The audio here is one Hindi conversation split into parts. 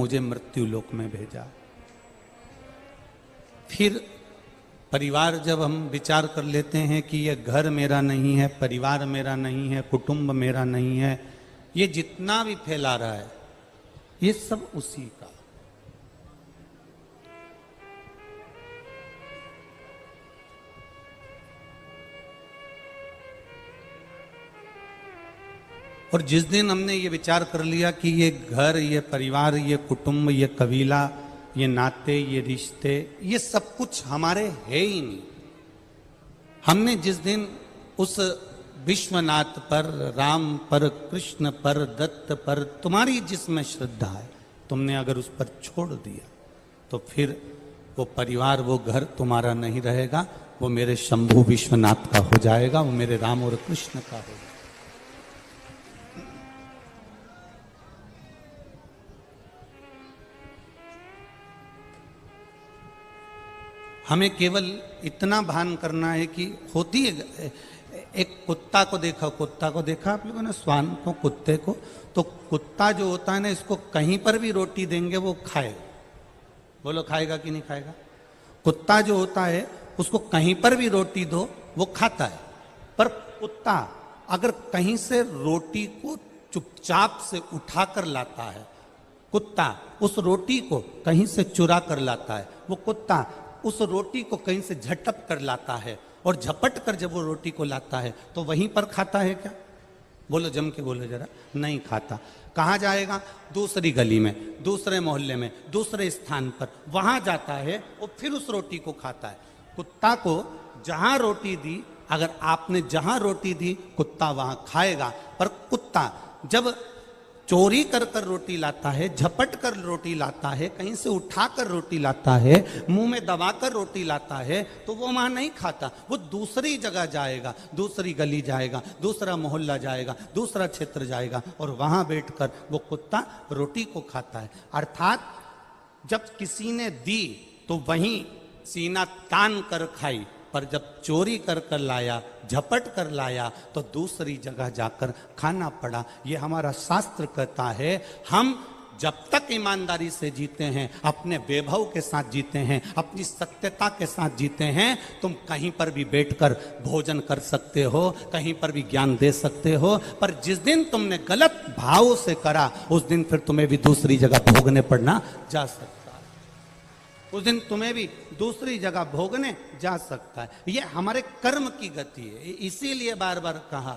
मुझे मृत्यु लोक में भेजा। फिर परिवार जब हम विचार कर लेते हैं कि ये घर मेरा नहीं है, परिवार मेरा नहीं है, कुटुंब मेरा नहीं है, ये जितना भी फैला रहा है ये सब उसी का। और जिस दिन हमने ये विचार कर लिया कि ये घर, ये परिवार, ये कुटुंब, ये कबीला, ये नाते, ये रिश्ते, ये सब कुछ हमारे है ही नहीं। हमने जिस दिन उस विश्वनाथ पर, राम पर, कृष्ण पर, दत्त पर, तुम्हारी जिसमें श्रद्धा है, तुमने अगर उस पर छोड़ दिया तो फिर वो परिवार, वो घर तुम्हारा नहीं रहेगा, वो मेरे शंभु विश्वनाथ का हो जाएगा, वो मेरे राम और कृष्ण का होगा। हमें केवल इतना भान करना है कि होती है, एक कुत्ता को देखा आप लोगों ने, श्वान को, कुत्ते को, तो कुत्ता जो होता है ना, इसको कहीं पर भी रोटी देंगे वो खाएगा। बोलो खाएगा कि नहीं खाएगा? कुत्ता जो होता है उसको कहीं पर भी रोटी दो वो खाता है। पर कुत्ता अगर कहीं से रोटी को चुपचाप से उठा कर लाता है, कुत्ता उस रोटी को कहीं से चुरा कर लाता है, वो कुत्ता उस रोटी को कहीं से झटप कर लाता है, और झपट कर जब वो रोटी को लाता है तो वहीं पर खाता है क्या? बोलो, जम के बोलो जरा। नहीं खाता। कहाँ जाएगा? दूसरी गली में, दूसरे मोहल्ले में, दूसरे स्थान पर, वहां जाता है और फिर उस रोटी को खाता है। कुत्ता को जहां रोटी दी, अगर आपने जहां रोटी दी, कुत्ता वहां खाएगा। पर कुत्ता जब चोरी कर कर रोटी लाता है, झपट कर रोटी लाता है, कहीं से उठा कर रोटी लाता है, मुंह में दबाकर रोटी लाता है, तो वो वहां नहीं खाता। वो दूसरी जगह जाएगा, दूसरी गली जाएगा, दूसरा मोहल्ला जाएगा, दूसरा क्षेत्र जाएगा, और वहां बैठकर वो कुत्ता रोटी को खाता है। अर्थात जब किसी ने दी तो वहीं सीना तान कर खाई, पर जब चोरी कर कर लाया, झपट कर लाया, तो दूसरी जगह जाकर खाना पड़ा। ये हमारा शास्त्र कहता है, हम जब तक ईमानदारी से जीते हैं, अपने वैभव के साथ जीते हैं, अपनी सत्यता के साथ जीते हैं, तुम कहीं पर भी बैठकर भोजन कर सकते हो, कहीं पर भी ज्ञान दे सकते हो। पर जिस दिन तुमने गलत भाव से करा, उस दिन फिर तुम्हें भी दूसरी जगह भोगने पड़ना जा सकता है। उस दिन तुम्हें भी दूसरी जगह भोगने जा सकता है। ये हमारे कर्म की गति है। इसीलिए बार बार कहा,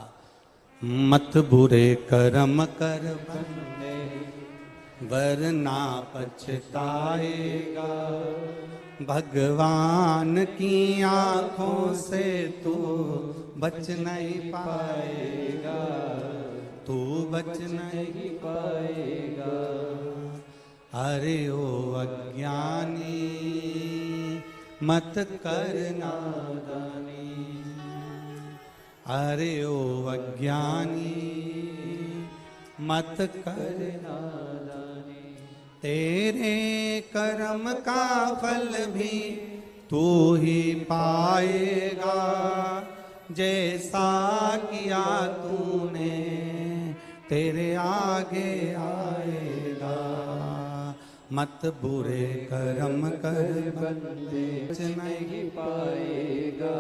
मत बुरे कर्म कर बंदे, वरना पछताएगा। भगवान की आंखों से तू बच नहीं पाएगा, तू बच नहीं पाएगा। अरे ओ अज्ञानी, मत कर नादानी। अरे ओ अज्ञानी, मत कर नादानी। तेरे कर्म का फल भी तू ही पाएगा, जैसा किया तूने तेरे आगे आएगा। मत बुरे कर्म कर बंदे, बच नहीं पाएगा,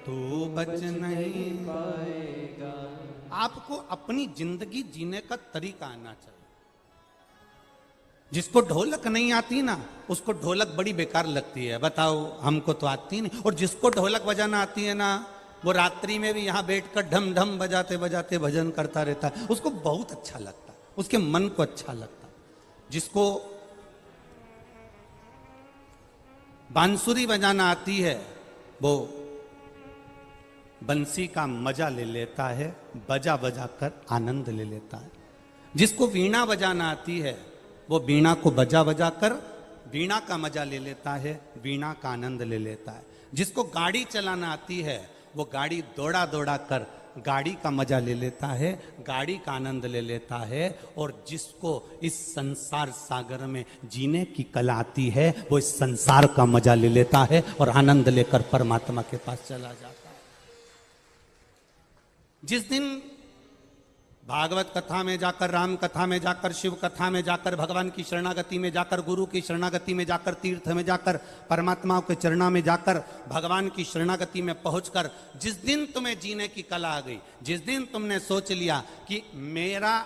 तू बच नहीं पाएगा। आपको अपनी जिंदगी जीने का तरीका आना चाहिए। जिसको ढोलक नहीं आती ना, उसको ढोलक बड़ी बेकार लगती है। बताओ, हमको तो आती नहीं। और जिसको ढोलक बजाना आती है ना, वो रात्रि में भी यहाँ बैठकर ढम ढम बजाते बजाते भजन करता रहता है, उसको बहुत अच्छा लगता है, उसके मन को अच्छा लगता है। जिसको बांसुरी बजाना आती है, वो बंसी का मजा ले लेता है, बजा बजा कर आनंद ले लेता है। जिसको वीणा बजाना आती है, वो वीणा को बजा बजा कर वीणा का मजा ले लेता है, वीणा का आनंद ले लेता है। जिसको गाड़ी चलाना आती है, वो गाड़ी दौड़ा दौड़ा कर गाड़ी का मजा ले लेता है, गाड़ी का आनंद ले लेता है। और जिसको इस संसार सागर में जीने की कला आती है, वो इस संसार का मजा ले लेता है और आनंद लेकर परमात्मा के पास चला जाता है। जिस दिन भागवत कथा में जाकर, राम कथा में जाकर, शिव कथा में जाकर, भगवान की शरणागति में जाकर, गुरु की शरणागति में जाकर, तीर्थ में जाकर, परमात्मा के चरणों में जाकर, भगवान की शरणागति में पहुंचकर, जिस दिन तुम्हें जीने की कला आ गई, जिस दिन तुमने सोच लिया कि मेरा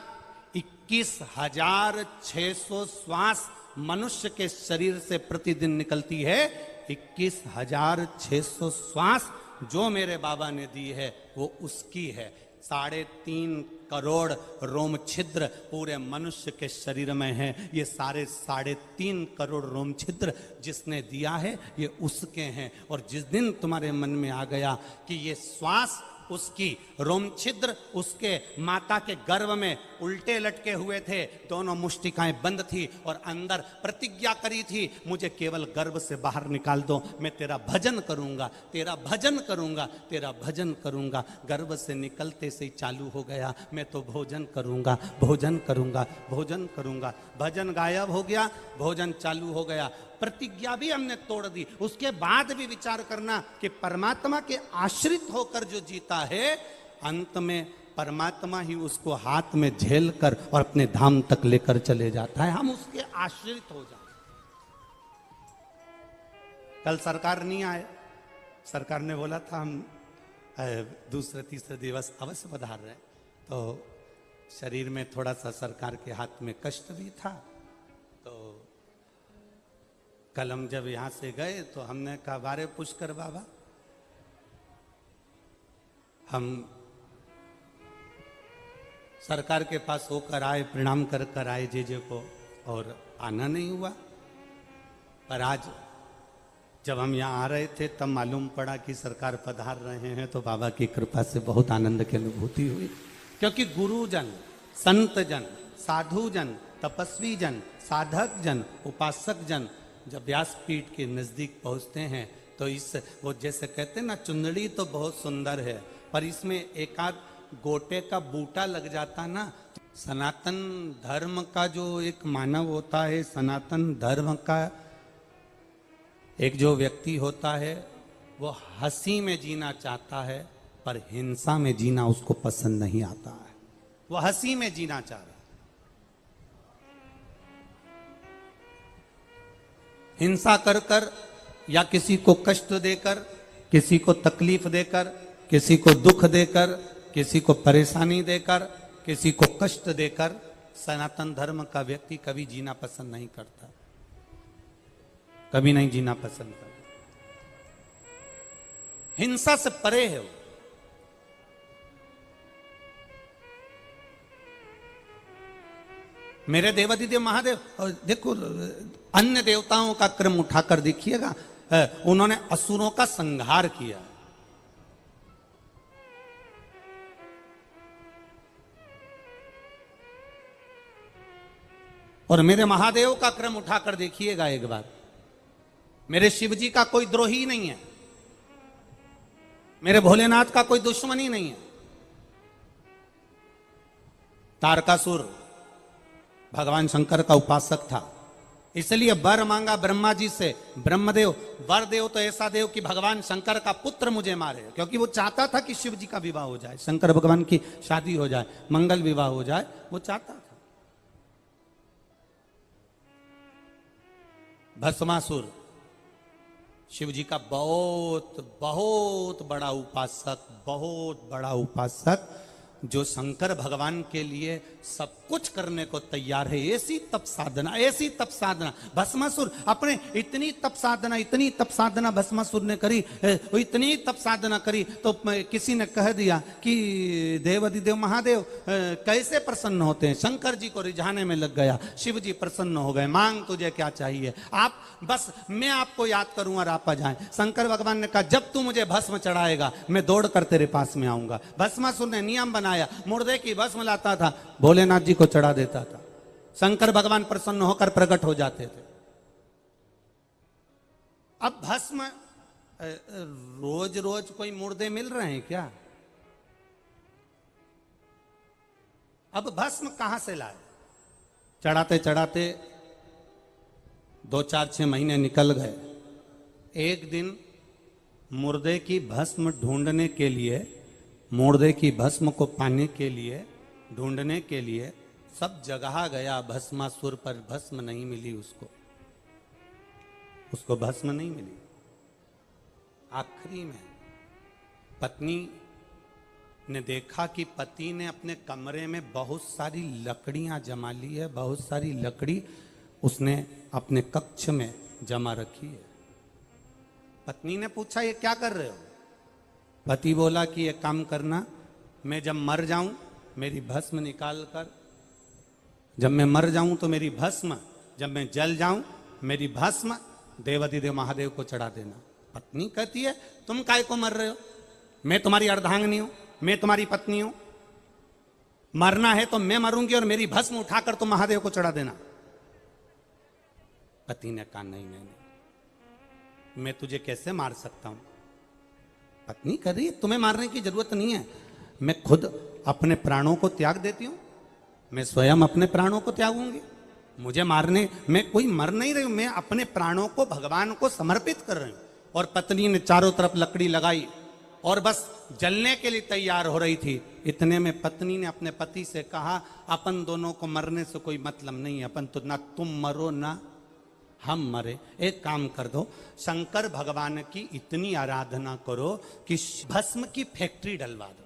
21,600 श्वास मनुष्य के शरीर से प्रतिदिन निकलती है, 21,600 श्वास जो मेरे बाबा ने दी है वो उसकी है। 3.5 करोड़ रोम छिद्र पूरे मनुष्य के शरीर में है, ये सारे 3.5 करोड़ रोम छिद्र जिसने दिया है ये उसके हैं। और जिस दिन तुम्हारे मन में आ गया कि ये श्वास उसकी, रोम छिद्र उसके माता के गर्भ में उल्टे लटके हुए थे, दोनों मुष्टिकाएं बंद थी और अंदर प्रतिज्ञा करी थी मुझे केवल गर्भ से बाहर निकाल दो, मैं तेरा भजन करूंगा, तेरा भजन करूंगा, तेरा भजन करूंगा। गर्भ से निकलते से ही चालू हो गया, मैं तो भोजन करूंगा, भोजन करूंगा, भोजन करूंगा। भजन गायब हो गया, भोजन चालू हो गया। प्रतिज्ञा भी हमने तोड़ दी। उसके बाद भी विचार करना कि परमात्मा के आश्रित होकर जो जीता है, अंत में परमात्मा ही उसको हाथ में झेल कर और अपने धाम तक लेकर चले जाता है। हम उसके आश्रित हो जाए। कल सरकार नहीं आए, सरकार ने बोला था हम दूसरे तीसरे दिवस अवश्य पधार रहे, तो शरीर में थोड़ा सा सरकार के हाथ में कष्ट भी था। तो कल हम जब यहां से गए तो हमने कहा बारे पुष्कर बाबा, हम सरकार के पास होकर आए, प्रणाम कर कर आए जे को, और आना नहीं हुआ। पर आज जब हम यहाँ आ रहे थे तब मालूम पड़ा कि सरकार पधार रहे हैं, तो बाबा की कृपा से बहुत आनंद की अनुभूति हुई। क्योंकि गुरुजन, संतजन, साधुजन, तपस्वी जन, साधक जन, उपासक जन जब व्यासपीठ के नजदीक पहुंचते हैं तो इस वो जैसे कहते हैं ना, चुंदड़ी तो बहुत सुंदर है पर इसमें एक आध गोटे का बूटा लग जाता ना। सनातन धर्म का जो एक मानव होता है, सनातन धर्म का एक जो व्यक्ति होता है, वो हंसी में जीना चाहता है पर हिंसा में जीना उसको पसंद नहीं आता है। वो हंसी में जीना चाह रहा है, हिंसा कर कर या किसी को कष्ट देकर, किसी को तकलीफ देकर, किसी को दुख देकर, किसी को परेशानी देकर, किसी को कष्ट देकर सनातन धर्म का व्यक्ति कभी जीना पसंद नहीं करता, कभी नहीं जीना पसंद करता। हिंसा से परे है वो। मेरे देवादिदेव महादेव, और देखो अन्य देवताओं का क्रम उठाकर देखिएगा, उन्होंने असुरों का संहार किया। और मेरे महादेव का क्रम उठाकर देखिएगा एक बार, मेरे शिव जी का कोई द्रोही नहीं है, मेरे भोलेनाथ का कोई दुश्मनी नहीं है। तारकासुर भगवान शंकर का उपासक था, इसलिए वर मांगा ब्रह्मा जी से, ब्रह्मदेव वर देव तो ऐसा देव कि भगवान शंकर का पुत्र मुझे मारे, क्योंकि वो चाहता था कि शिव जी का विवाह हो जाए, शंकर भगवान की शादी हो जाए, मंगल विवाह हो जाए, वो चाहता था। भस्मासुर शिव जी का बहुत बहुत बड़ा उपासक, बहुत बड़ा उपासक, जो शंकर भगवान के लिए सब कुछ करने को तैयार है। ऐसी तप साधना, ऐसी तप साधना भस्मासुर अपने, इतनी तप साधना, इतनी तप साधना भस्मासुर ने करी, इतनी तप साधना करी तो किसी ने कह दिया कि देवादिदेव महादेव कैसे प्रसन्न होते हैं। शंकर जी को रिझाने में लग गया, शिव जी प्रसन्न हो गए, मांग तुझे क्या चाहिए, आप बस मैं आपको याद करूं और आप आ जाएं। शंकर भगवान ने कहा जब तू मुझे भस्म चढ़ाएगा मैं दौड़ कर तेरे पास में आऊंगा। भस्मासुर ने नियम बनाया, मुर्दे की भस्म लाता था, भोलेनाथ जी को चढ़ा देता था, शंकर भगवान प्रसन्न होकर प्रकट हो जाते थे। अब भस्म रोज रोज कोई मुर्दे मिल रहे हैं क्या? अब भस्म कहां से लाए? चढ़ाते चढ़ाते 2-4-6 महीने निकल गए। एक दिन मुर्दे की भस्म ढूंढने के लिए, मुर्दे की भस्म को पाने के लिए ढूंढने के लिए सब जगह गया भस्मासुर, पर भस्म नहीं मिली उसको, उसको भस्म नहीं मिली। आखिरी में पत्नी ने देखा कि पति ने अपने कमरे में बहुत सारी लकड़ियां जमा ली है, बहुत सारी लकड़ी उसने अपने कक्ष में जमा रखी है। पत्नी ने पूछा ये क्या कर रहे हो? पति बोला कि ये काम करना, मैं जब मर जाऊं मेरी भस्म निकाल कर, जब मैं मर जाऊं तो मेरी भस्म, जब मैं जल जाऊं मेरी भस्म देवाधिदेव महादेव को चढ़ा देना। पत्नी कहती है तुम काय को मर रहे हो? मैं तुम्हारी अर्धांगिनी हूं, मैं तुम्हारी पत्नी हूं, मरना है तो मैं मरूंगी और मेरी भस्म उठाकर तुम महादेव को चढ़ा देना। पति ने कहा नहीं नहीं नहीं, मैं तुझे कैसे मार सकता हूं? पत्नी कह रही है तुम्हें मारने की जरूरत नहीं है, मैं खुद अपने प्राणों को त्याग देती हूं, मैं स्वयं अपने प्राणों को त्यागूंगी, मुझे मारने, मैं कोई मर नहीं रही हूं, मैं अपने प्राणों को भगवान को समर्पित कर रही हूं। और पत्नी ने चारों तरफ लकड़ी लगाई और बस जलने के लिए तैयार हो रही थी। इतने में पत्नी ने अपने पति से कहा अपन दोनों को मरने से कोई मतलब नहीं है, अपन तो ना तुम मरो ना हम मरे, एक काम कर दो, शंकर भगवान की इतनी आराधना करो कि भस्म की फैक्ट्री डलवा दो।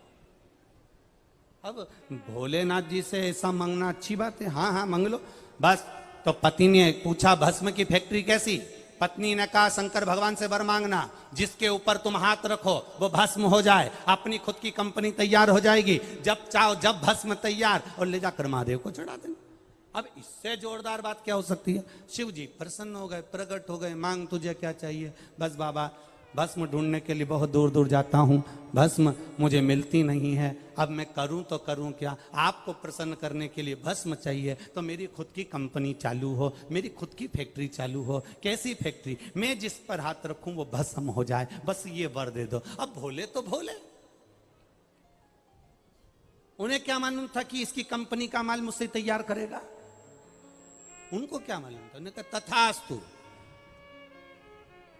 अब भोलेनाथ जी से ऐसा मांगना अच्छी बात है? हाँ हाँ मांग लो बस। तो पति ने पूछा भस्म की फैक्ट्री कैसी? पत्नी ने कहा शंकर भगवान से वर मांगना, जिसके ऊपर तुम हाथ रखो वो भस्म हो जाए, अपनी खुद की कंपनी तैयार हो जाएगी, जब चाहो जब भस्म तैयार, और ले जाकर महादेव को चढ़ा देना। अब इससे जोरदार बात क्या हो सकती है? शिव जी प्रसन्न हो गए, प्रकट हो गए, मांग तुझे क्या चाहिए? बस बाबा भस्म ढूंढने के लिए बहुत दूर दूर जाता हूँ, भस्म मुझे मिलती नहीं है, अब मैं करूँ तो करूँ क्या? आपको प्रसन्न करने के लिए भस्म चाहिए तो मेरी खुद की कंपनी चालू हो, मेरी खुद की फैक्ट्री चालू हो। कैसी फैक्ट्री? मैं जिस पर हाथ रखूँ वो भस्म हो जाए, बस ये वर दे दो। अब भोले तो भोले, उन्हें क्या मालूम था कि इसकी कंपनी का माल मुझसे तैयार करेगा? उनको क्या मालूम था? उन्होंने कहा तथास्तु।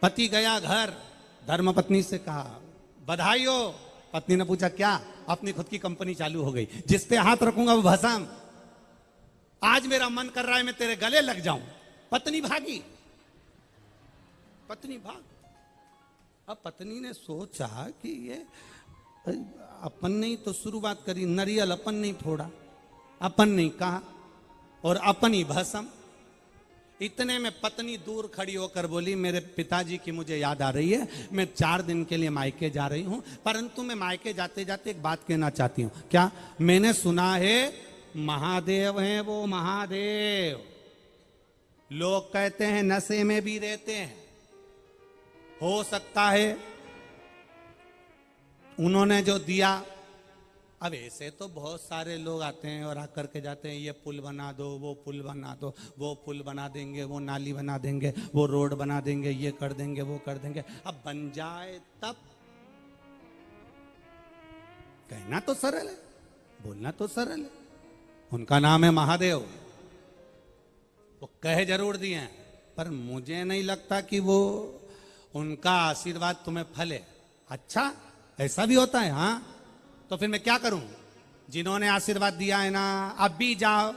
पति गया घर, धर्मपत्नी से कहा बधाई हो। पत्नी ने पूछा क्या? अपनी खुद की कंपनी चालू हो गई, जिस पे हाथ रखूंगा वो भस्म। आज मेरा मन कर रहा है मैं तेरे गले लग जाऊं। पत्नी भागी, पत्नी भाग। अब पत्नी ने सोचा कि ये अपन ने तो शुरुआत करी, नरियल अपन नहीं फोड़ा, अपन नहीं कहा, और अपन ही भस्म। इतने में पत्नी दूर खड़ी होकर बोली मेरे पिताजी की मुझे याद आ रही है, मैं 4 दिन के लिए मायके जा रही हूं, परंतु मैं मायके जाते जाते एक बात कहना चाहती हूं। क्या? मैंने सुना है महादेव हैं वो महादेव, लोग कहते हैं नशे में भी रहते हैं, हो सकता है उन्होंने जो दिया। अब ऐसे तो बहुत सारे लोग आते हैं और आकर के जाते हैं, ये पुल बना दो, वो पुल बना दो, वो पुल बना देंगे, वो नाली बना देंगे, वो रोड बना देंगे, ये कर देंगे, वो कर देंगे। अब बन जाए तब? कहना तो सरल है, बोलना तो सरल है। उनका नाम है महादेव, वो कह जरूर दिए हैं, पर मुझे नहीं लगता कि वो उनका आशीर्वाद तुम्हें फले। अच्छा ऐसा भी होता है? हाँ, तो फिर मैं क्या करूं? जिन्होंने आशीर्वाद दिया है ना, अब भी जाओ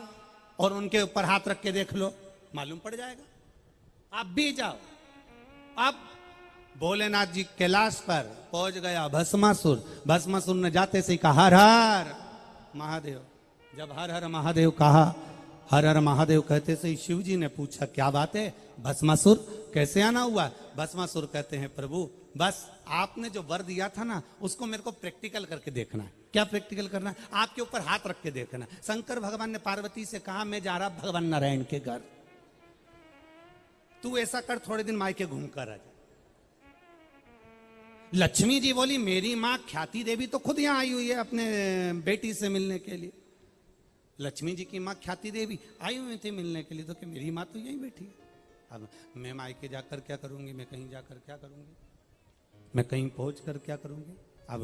और उनके ऊपर हाथ रख के देख लो, मालूम पड़ जाएगा। आप भी जाओ। अब भोलेनाथ जी कैलाश पर पहुंच गया भस्मासुर। भस्मासुर ने जाते से कहा हर हर महादेव। जब हर हर महादेव कहा, हर हर महादेव कहते से शिव जी ने पूछा क्या बात है भस्मासुर, कैसे आना हुआ? भस्मासुर कहते हैं प्रभु बस आपने जो वर दिया था ना उसको मेरे को प्रैक्टिकल करके देखना है। क्या प्रैक्टिकल करना है? आपके ऊपर हाथ रख के देखना। शंकर भगवान ने पार्वती से कहा मैं जा रहा भगवान नारायण के घर, तू ऐसा कर थोड़े दिन मायके घूम कर आ जा। लक्ष्मी जी बोली मेरी माँ ख्याति देवी तो खुद यहां आई हुई है अपने बेटी से मिलने के लिए। लक्ष्मी जी की माँ ख्याति देवी आई हुई थी मिलने के लिए, तो कि मेरी माँ तो यहीं बैठी है। अब मैं मायके जाकर क्या करूंगी? मैं कहीं जाकर क्या करूंगी? मैं कहीं पहुंच कर क्या करूंगी? अब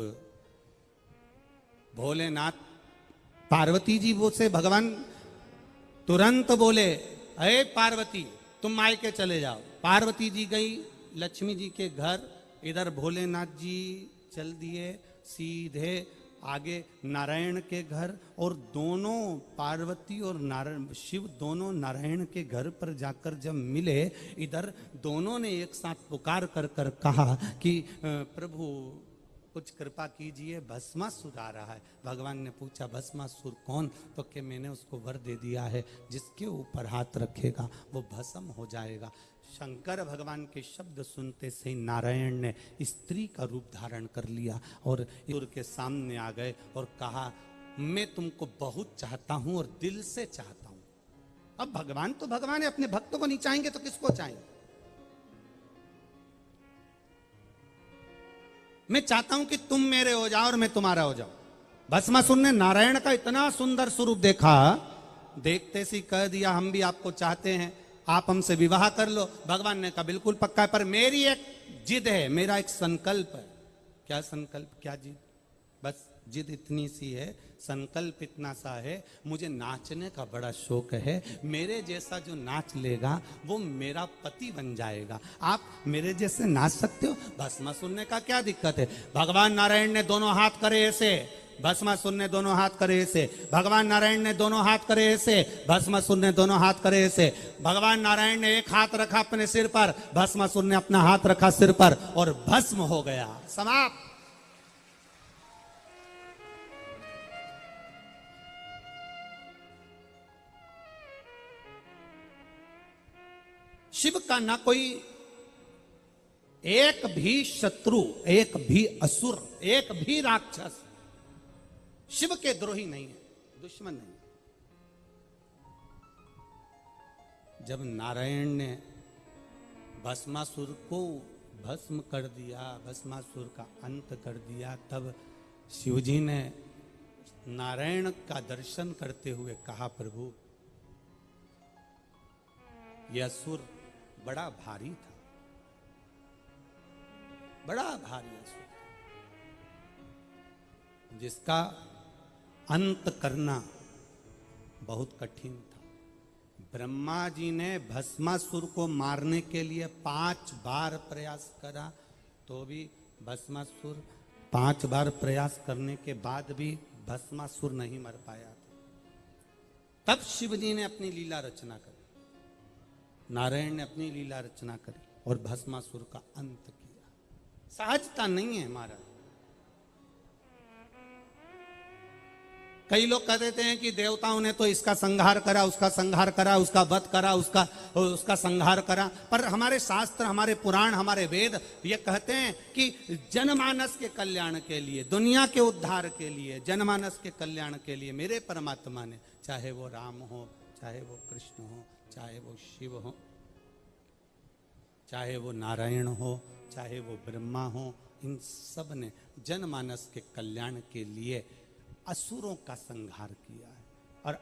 भोलेनाथ, पार्वती जी वो से भगवान तुरंत बोले अरे पार्वती तुम मायके चले जाओ। पार्वती जी गई लक्ष्मी जी के घर, इधर भोलेनाथ जी चल दिए सीधे आगे नारायण के घर, और दोनों पार्वती और नारायण शिव दोनों नारायण के घर पर जाकर जब मिले, इधर दोनों ने एक साथ पुकार कर कर कहा कि प्रभु कुछ कृपा कीजिए, भस्मासुर आ रहा है। भगवान ने पूछा भस्मासुर कौन? तो कि मैंने उसको वर दे दिया है, जिसके ऊपर हाथ रखेगा वो भस्म हो जाएगा। शंकर भगवान के शब्द सुनते से नारायण ने स्त्री का रूप धारण कर लिया और इंद्र के सामने आ गए और कहा मैं तुमको बहुत चाहता हूं और दिल से चाहता हूं। अब भगवान तो भगवान है, अपने भक्तों को नहीं चाहेंगे तो किसको चाहेंगे? मैं चाहता हूं कि तुम मेरे हो जाओ और मैं तुम्हारा हो जाऊं। भस्मासुर ने नारायण का इतना सुंदर स्वरूप देखा, देखते सी कह दिया हम भी आपको चाहते हैं, आप हमसे विवाह कर लो। भगवान ने कहा बिल्कुल पक्का है, पर मेरी एक जिद है, मेरा एक संकल्प है। क्या संकल्प, क्या जिद? बस जिद इतनी सी है, संकल्प इतना सा है, मुझे नाचने का बड़ा शौक है। मेरे जैसा जो नाच लेगा वो मेरा पति बन जाएगा। आप मेरे जैसे नाच सकते हो? भस्मासुर ने कहा क्या दिक्कत है? भगवान नारायण ने दोनों हाथ करे ऐसे, भस्मासुर ने दोनों हाथ करे ऐसे, भगवान नारायण ने दोनों हाथ करे ऐसे, भस्मासुर ने दोनों हाथ करे ऐसे। भगवान नारायण ने एक हाथ रखा अपने सिर पर, भस्मासुर ने अपना हाथ रखा सिर पर और भस्म हो गया, समाप्त। शिव का ना कोई एक भी शत्रु, एक भी असुर, एक भी राक्षस शिव के द्रोही नहीं है, दुश्मन नहीं। जब नारायण ने भस्मासुर को भस्म कर दिया, भस्मासुर का अंत कर दिया, तब शिवजी ने नारायण का दर्शन करते हुए कहा प्रभु यह असुर बड़ा भारी था, बड़ा भारी असुर, जिसका अंत करना बहुत कठिन था। ब्रह्मा जी ने भस्मासुर को मारने के लिए 5 बार प्रयास करा, तो भी भस्मासुर 5 बार प्रयास करने के बाद भी भस्मासुर नहीं मर पाया था। तब शिव जी ने अपनी लीला रचना करी, नारायण ने अपनी लीला रचना करी और भस्मासुर का अंत किया। सहजता नहीं है हमारा। कई लोग कह देते हैं कि देवताओं ने तो इसका संहार करा, उसका संहार करा, उसका वध करा, उसका संहार करा, पर हमारे शास्त्र, हमारे पुराण, हमारे वेद ये कहते हैं कि जनमानस के कल्याण के लिए, दुनिया के उद्धार के लिए, जनमानस के कल्याण के लिए मेरे परमात्मा ने, चाहे वो राम हो, चाहे वो कृष्ण हो, चाहे वो शिव हो, चाहे वो नारायण हो, चाहे वो ब्रह्मा हो, इन सब ने जनमानस के कल्याण के लिए असुरों का संहार किया है। और